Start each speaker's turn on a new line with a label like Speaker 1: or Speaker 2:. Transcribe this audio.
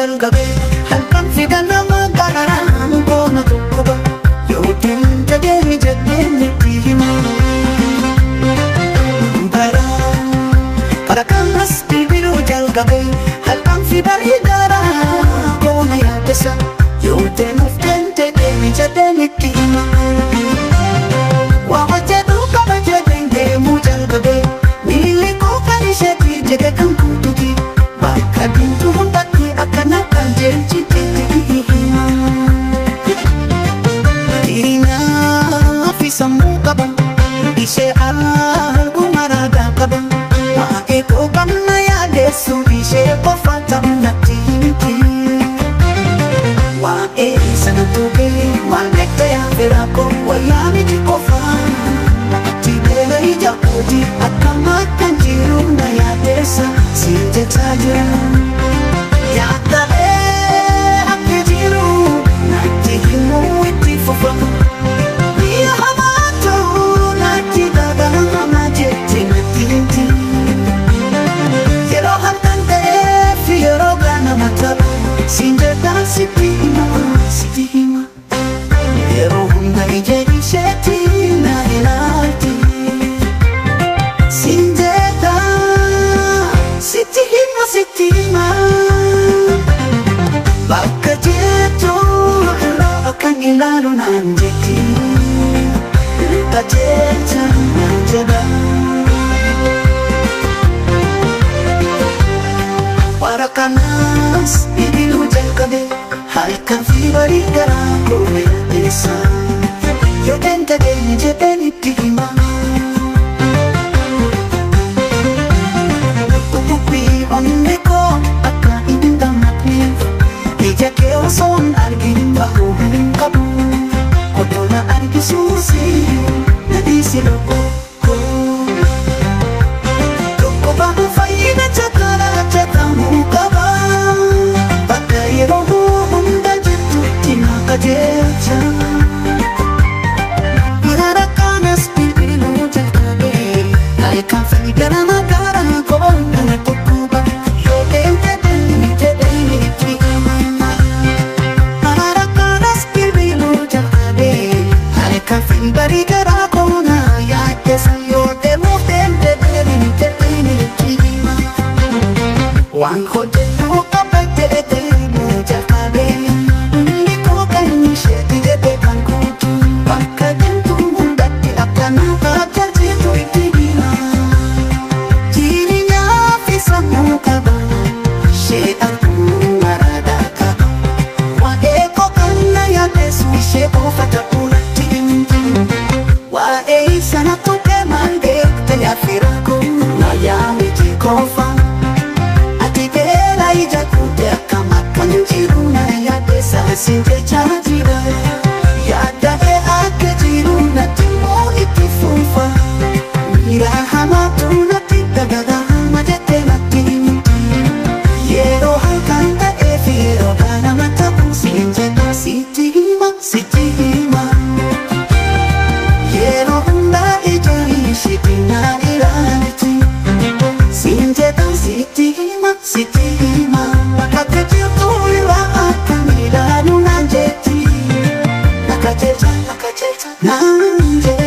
Speaker 1: jalqabe halkan fidana magaalaan boona tokko ba yookiin jabeeni jedheen itti hima bara kanas bilbiluu jalqabe halkan fidanii garaa boona yaadesa yookiin ufteen jedheeni jedheen itti hima waa hojjetu qaba jedheen deemuu jalqabe miilli koo kan isheetii jedhe kan kuututi bakka diimtuu hundatti akkana kan jeelchiteetti hima dhiinaaf sammuu qaba ishee arguma raagaa qaba maa'ee koo gamna yaadeessu ishee qofa ta'u natti himti waa'ee sana tuqee maal nekta yaafera koo wayyaa miti qofa tibeela ija kooti akkama kan jiru na yaadeessa siin jechaa jira yaaddalee akka jiru natti himuu itti fufa biyya hamaa ta'uu natti dhagahama jetti natti himti yeroo halkan ta'eef yeroo ganama ta'u siin jedhaa sitti hima sitti hima yeroo hunda ija isheetti na ilaalti siin jedhaa sitti hima bakka jettu akkan ilaalu naan jetti qajeelcha naan jedha bara kanas bilbiluu jalqabe halkan fi barii garaa koo yaaddeessa yookiin dhageenya jedheen itti hima onni koo akka hin gammadneef ija kee osoon argin bahuu hin qabu odoo na argisuusi na dhiisi loqoo koo tokko bahu fayyina chakkaraa chakamuu qaba bakka yeroo hunda jettutti na qajeelcha gara kanas bilbiluu jalqabe halkan fayyadama magaalaan koo na tokko barii garaa koona yaaddeessa yoo deemuuf deemtee itti hima waan hojjetu qaba jedhe deemuu jalqabe inni koo kan isheetti jedhe kan kuutu bakka deemtu hundatti akkana qajeelchitu itti hima jireenyaaf sammuu qaba ishee arguma raagaa qaba waa'ee koo kan na yaaddeessu ishee qofa ta'uu waa'ee sana tuqee maal beekte yaafira koo na yaamiti qofa ati beela ija kuute akkam akkan jiru na yaaddeessa siin jechaa jira yaaddalee akka jiru natti moo itti fufa miira hamaatu natti dhagahama jettee natti himti yeroo halkan ta'eef yeroo ganama ta'u siin jedha sitti hima sitti hima yeroo hunda ija isheetti na ilaalti siin jedha sitti hima bakka jirtu irraa akkan ilaalu naan jetti na qajeelcha naan jedha